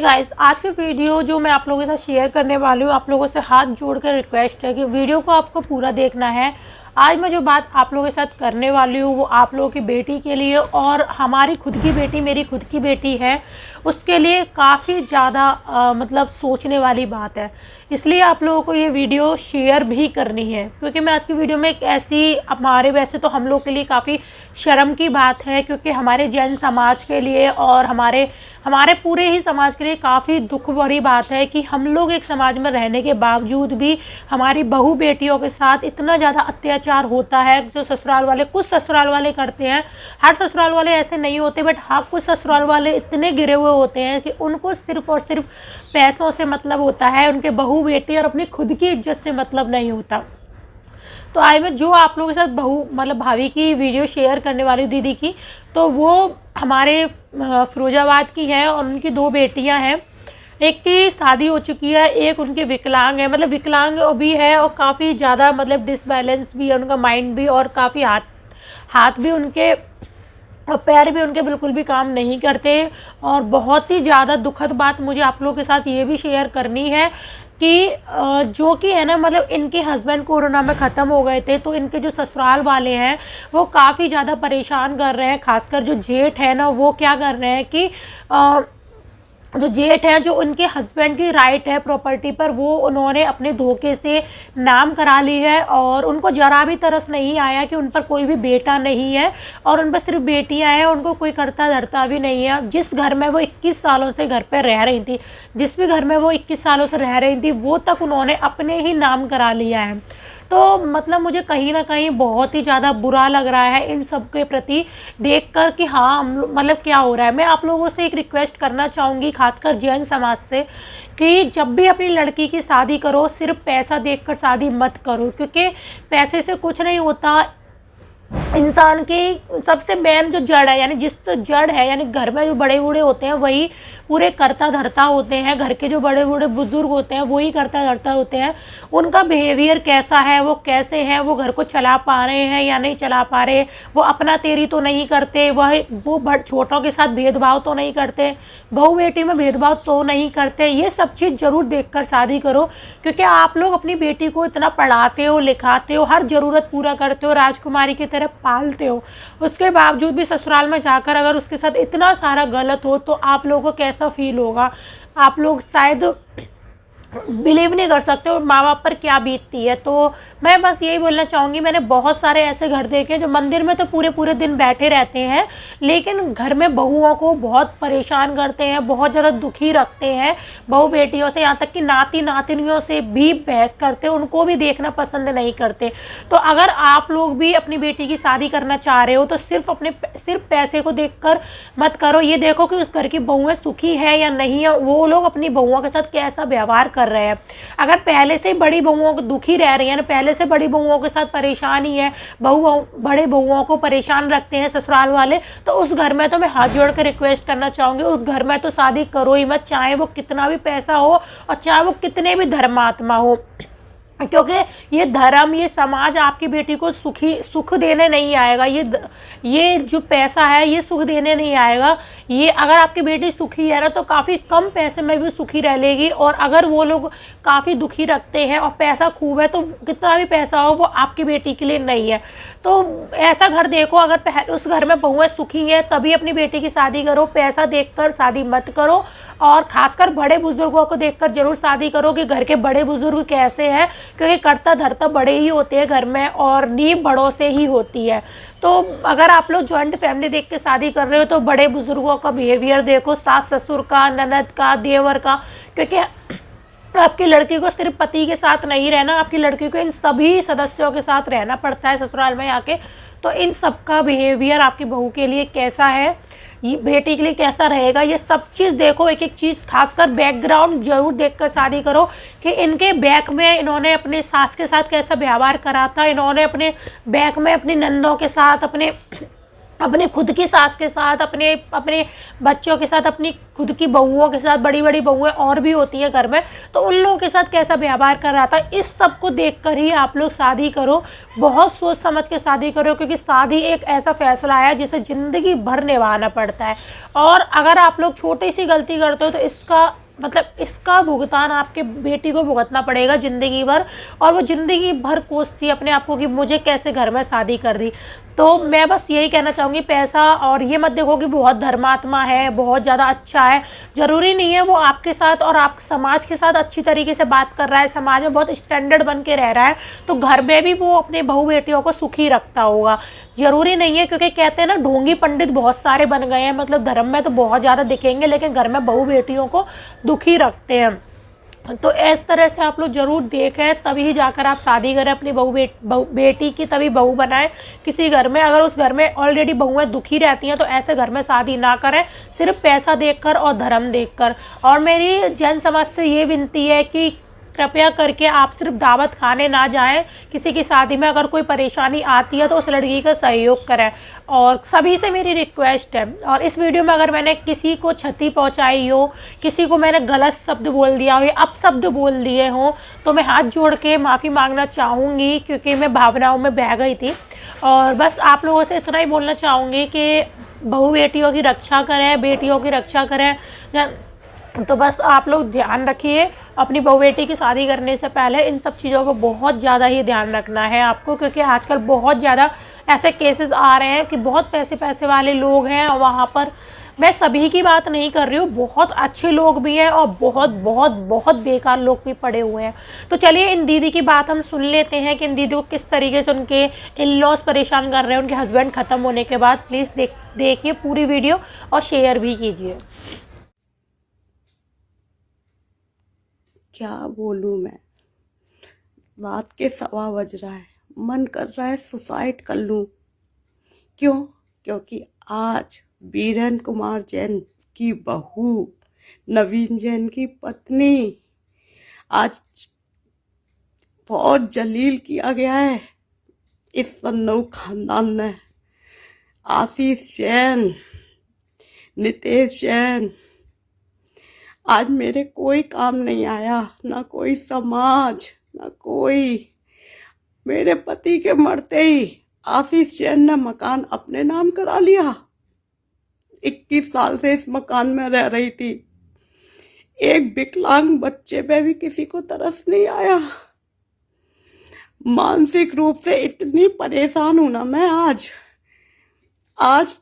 Guys, आज की video जो मैं आप लोगों के साथ शेयर करने वाली हूँ, आप लोगों से हाथ जोड़कर रिक्वेस्ट है कि वीडियो को आपको पूरा देखना है। आज मैं जो बात आप लोगों के साथ करने वाली हूँ वो आप लोगों की बेटी के लिए और हमारी खुद की बेटी, मेरी खुद की बेटी है, उसके लिए काफ़ी ज़्यादा मतलब सोचने वाली बात है। इसलिए आप लोगों को ये वीडियो शेयर भी करनी है, क्योंकि मैं आज की वीडियो में एक ऐसी, हमारे वैसे तो हम लोग के लिए काफ़ी शर्म की बात है, क्योंकि हमारे जैन समाज के लिए और हमारे पूरे ही समाज के लिए काफ़ी दुख भरी बात है कि हम लोग एक समाज में रहने के बावजूद भी हमारी बहू बेटियों के साथ इतना ज़्यादा अत्याचार होता है। जो ससुराल वाले, कुछ ससुराल वाले करते हैं, हर ससुराल वाले ऐसे नहीं होते, बट हाँ कुछ ससुराल वाले इतने गिरे हुए होते हैं कि उनको सिर्फ और सिर्फ पैसों से मतलब होता है, उनके बहू बेटी और अपनी खुद की इज्जत से मतलब नहीं होता। तो आज मैं जो आप लोगों के साथ बहू मतलब भाभी की वीडियो शेयर करने वाली हूँ, दीदी की, तो वो हमारे फिरोजाबाद की है और उनकी 2 बेटियां हैं। एक की शादी हो चुकी है, एक उनके विकलांग है, मतलब विकलांग भी है और काफ़ी ज़्यादा मतलब डिसबैलेंस भी है उनका माइंड भी, और काफ़ी हाथ भी उनके और पैर भी उनके बिल्कुल भी काम नहीं करते। और बहुत ही ज़्यादा दुखद बात मुझे आप लोगों के साथ ये भी शेयर करनी है कि जो कि है ना, मतलब इनके हस्बैंड कोरोना में ख़त्म हो गए थे, तो इनके जो ससुराल वाले हैं वो काफ़ी ज़्यादा परेशान कर रहे हैं। खासकर जो जेठ है ना, वो क्या कर रहे हैं कि जो जेठ है, जो उनके हस्बैंड की राइट है प्रॉपर्टी पर, वो उन्होंने अपने धोखे से नाम करा ली है। और उनको जरा भी तरस नहीं आया कि उन पर कोई भी बेटा नहीं है और उन पर सिर्फ बेटियां हैं, उनको कोई करता धरता भी नहीं है। जिस घर में वो 21 सालों से घर पर रह रही थी, जिस भी घर में वो 21 सालों से रह रही थी, वो तक उन्होंने अपने ही नाम करा लिया है। तो मतलब मुझे कहीं ना कहीं बहुत ही ज़्यादा बुरा लग रहा है इन सब के प्रति देखकर कि हाँ मतलब क्या हो रहा है। मैं आप लोगों से एक रिक्वेस्ट करना चाहूँगी, खासकर जैन समाज से, कि जब भी अपनी लड़की की शादी करो सिर्फ पैसा देखकर शादी मत करो, क्योंकि पैसे से कुछ नहीं होता। इंसान की सबसे मेन जो जड़ है, यानी जिस जड़ है, यानी घर में जो बड़े बूढ़े होते हैं वही पूरे करता धरता होते हैं। घर के जो बड़े बूढ़े बुजुर्ग होते हैं वही करता धरता होते हैं। उनका बिहेवियर कैसा है, वो कैसे हैं, वो घर को चला पा रहे हैं या नहीं चला पा रहे, वो अपना तेरी तो नहीं करते, वो बड़ छोटों के साथ भेदभाव तो नहीं करते, बहू बेटी में भेदभाव तो नहीं करते। ये सब चीज़ जरूर देखकर शादी करो, क्योंकि आप लोग अपनी बेटी को इतना पढ़ाते हो, लिखाते हो, हर ज़रूरत पूरा करते हो, राजकुमारी की तरह पालते हो, उसके बावजूद भी ससुराल में जाकर अगर उसके साथ इतना सारा गलत हो तो आप लोगों को कैसा फील होगा। आप लोग शायद बिलीव नहीं कर सकते और माँ बाप पर क्या बीतती है। तो मैं बस यही बोलना चाहूँगी, मैंने बहुत सारे ऐसे घर देखे जो मंदिर में तो पूरे पूरे दिन बैठे रहते हैं, लेकिन घर में बहुओं को बहुत परेशान करते हैं, बहुत ज़्यादा दुखी रखते हैं, बहू बेटियों से, यहाँ तक कि नाती नातिनियों से भी बहस करते हैं, उनको भी देखना पसंद नहीं करते। तो अगर आप लोग भी अपनी बेटी की शादी करना चाह रहे हो तो सिर्फ पैसे को देखकर मत करो, ये देखो कि उस घर की बहुएं सुखी है या नहीं है, वो लोग अपनी बहुओं के साथ कैसा व्यवहार कर रहे हैं। अगर पहले से बड़ी बहुओं को दुखी रह रही है, पहले से बड़ी बहुओं के साथ परेशानी है, बड़े बहुओं को परेशान रखते हैं ससुराल वाले, तो उस घर में तो मैं हाथ जोड़ कर रिक्वेस्ट करना चाहूँगी, उस घर में तो शादी करो ही मत, चाहे वो कितना भी पैसा हो और चाहे वो कितने भी धर्मात्मा हो। क्योंकि ये धर्म, ये समाज आपकी बेटी को सुख देने नहीं आएगा। ये जो पैसा है ये सुख देने नहीं आएगा। ये अगर आपकी बेटी सुखी है ना तो काफ़ी कम पैसे में भी सुखी रह लेगी, और अगर वो लोग काफ़ी दुखी रखते हैं और पैसा खूब है तो कितना भी पैसा हो वो आपकी बेटी के लिए नहीं है। तो ऐसा घर देखो, अगर उस घर में बहुएं सुखी है तभी अपनी बेटी की शादी करो, पैसा देखकर शादी मत करो। और खासकर बड़े बुजुर्गों को देखकर जरूर शादी करो कि घर के बड़े बुजुर्ग कैसे हैं, क्योंकि करता धरता बड़े ही होते हैं घर में और नींव बड़ों से ही होती है। तो अगर आप लोग जॉइंट फैमिली देख के शादी कर रहे हो तो बड़े बुजुर्गों का बिहेवियर देखो, सास ससुर का, ननद का, देवर का, क्योंकि आपकी लड़की को सिर्फ पति के साथ नहीं रहना, आपकी लड़की को इन सभी सदस्यों के साथ रहना पड़ता है ससुराल में आके। तो इन सब का बिहेवियर आपकी बहू के लिए कैसा है, ये बेटी के लिए कैसा रहेगा, ये सब चीज़ देखो, एक एक चीज़, खासकर बैकग्राउंड जरूर देखकर शादी करो कि इनके बैक में इन्होंने अपने सास के साथ कैसा व्यवहार करा था, इन्होंने अपने बैक में अपनी नंदों के साथ, अपने अपने खुद की सास के साथ, अपने अपने बच्चों के साथ, अपनी खुद की बहुओं के साथ, बड़ी बड़ी बहुएं और भी होती हैं घर में, तो उन लोगों के साथ कैसा व्यवहार कर रहा था, इस सब को देख कर ही आप लोग शादी करो। बहुत सोच समझ के शादी करो, क्योंकि शादी एक ऐसा फैसला है जिसे ज़िंदगी भर निभाना पड़ता है। और अगर आप लोग छोटी सी गलती करते हो तो इसका भुगतान आपके बेटी को भुगतना पड़ेगा ज़िंदगी भर। और वो ज़िंदगी भर कोसती अपने आप को कि मुझे कैसे घर में शादी कर दी। तो मैं बस यही कहना चाहूँगी, पैसा और ये मत देखो कि बहुत धर्मात्मा है, बहुत ज़्यादा अच्छा है, ज़रूरी नहीं है वो आपके साथ और आप समाज के साथ अच्छी तरीके से बात कर रहा है, समाज में बहुत स्टैंडर्ड बन के रह रहा है, तो घर में भी वो अपने बहू बेटियों को सुखी रखता होगा। ज़रूरी नहीं है, क्योंकि कहते हैं ना, ढोंगी पंडित बहुत सारे बन गए हैं, मतलब धर्म में तो बहुत ज़्यादा दिखेंगे लेकिन घर में बहू बेटियों को दुखी रखते हैं। तो इस तरह से आप लोग ज़रूर देखें, तभी जाकर आप शादी करें, अपनी बेटी की तभी बहू बनाएं किसी घर में। अगर उस घर में ऑलरेडी बहुएं दुखी रहती हैं तो ऐसे घर में शादी ना करें, सिर्फ पैसा देखकर और धर्म देखकर। और मेरी जैन समाज से ये विनती है कि कृपया करके आप सिर्फ दावत खाने ना जाएं किसी की शादी में। अगर कोई परेशानी आती है तो उस लड़की का सहयोग करें। और सभी से मेरी रिक्वेस्ट है, और इस वीडियो में अगर मैंने किसी को क्षति पहुंचाई हो, किसी को मैंने गलत शब्द बोल दिया हो या अपशब्द बोल दिए हो, तो मैं हाथ जोड़ के माफ़ी मांगना चाहूँगी, क्योंकि मैं भावनाओं में बह गई थी। और बस आप लोगों से इतना ही बोलना चाहूँगी कि बहू बेटियों की रक्षा करें, बेटियों की रक्षा करें। तो बस आप लोग ध्यान रखिए, अपनी बहू बेटी की शादी करने से पहले इन सब चीज़ों को बहुत ज़्यादा ही ध्यान रखना है आपको, क्योंकि आजकल बहुत ज़्यादा ऐसे केसेस आ रहे हैं कि बहुत पैसे वाले लोग हैं, और वहाँ पर मैं सभी की बात नहीं कर रही हूँ, बहुत अच्छे लोग भी हैं और बहुत बहुत बहुत बेकार लोग भी पड़े हुए हैं। तो चलिए इन दीदी की बात हम सुन लेते हैं कि इन दीदी को किस तरीके से उनके इन लॉज परेशान कर रहे हैं उनके हस्बैंड ख़त्म होने के बाद। प्लीज़ देखिए पूरी वीडियो और शेयर भी कीजिए। क्या बोलूं मैं, रात के 1:15 बज रहा है, मन कर रहा है सुसाइड कर लूं। क्यों? क्योंकि आज बीरेन कुमार जैन की बहू, नवीन जैन की पत्नी, आज बहुत जलील किया गया है इस सन्नऊ खानदान में। आशीष जैन, नितेश जैन, आज मेरे कोई काम नहीं आया, ना कोई समाज, ना कोई। मेरे पति के मरते ही आशीष जैन ने मकान अपने नाम करा लिया। 21 साल से इस मकान में रह रही थी। एक विकलांग बच्चे पे भी किसी को तरस नहीं आया। मानसिक रूप से इतनी परेशान हूं ना मैं, आज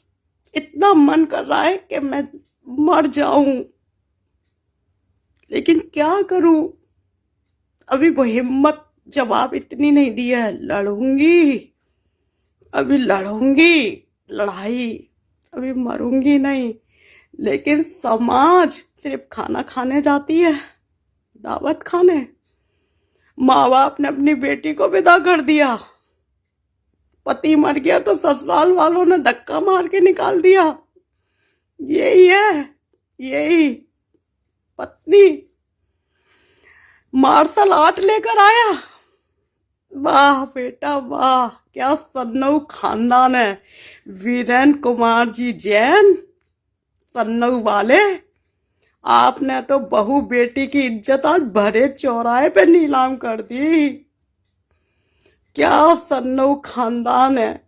इतना मन कर रहा है कि मैं मर जाऊं, लेकिन क्या करूं? अभी वो हिम्मत जवाब इतनी नहीं दी है। लड़ूंगी, अभी लड़ूंगी लड़ाई, अभी मरूंगी नहीं। लेकिन समाज सिर्फ खाना खाने जाती है, दावत खाने। माँ बाप ने अपनी बेटी को विदा कर दिया, पति मर गया तो ससुराल वालों ने धक्का मार के निकाल दिया। यही है, यही पत्नी मार्शल आर्ट लेकर आया। वाह बेटा वाह, क्या सन्नऊ खानदान है। वीरेन कुमार जी जैन, सन्नऊ वाले, आपने तो बहू बेटी की इज्जत आज भरे चौराहे पे नीलाम कर दी। क्या सन्नऊ खानदान है।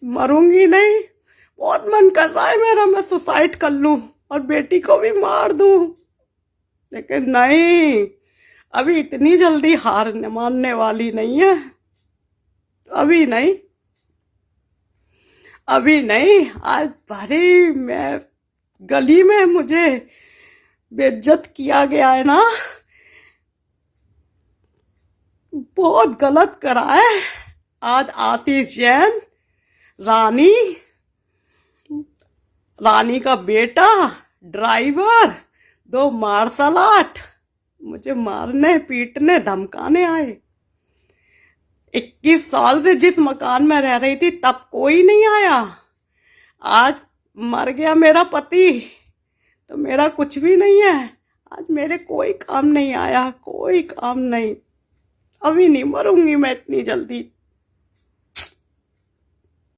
मरूंगी नहीं, बहुत मन कर रहा है मेरा मैं सुसाइड कर लूं और बेटी को भी मार दूं, लेकिन नहीं, अभी इतनी जल्दी हार मानने वाली नहीं है। अभी नहीं, अभी नहीं। आज भरी मैं गली में मुझे बेइज्जत किया गया है ना, बहुत गलत करा है। आज आशीष जैन, रानी का बेटा, ड्राइवर, 2 मार्शल आर्ट मुझे मारने पीटने धमकाने आए। 21 साल से जिस मकान में रह रही थी तब कोई नहीं आया। आज मर गया मेरा पति तो मेरा कुछ भी नहीं है। आज मेरे कोई काम नहीं आया, कोई काम नहीं। अभी नहीं मरूंगी मैं इतनी जल्दी।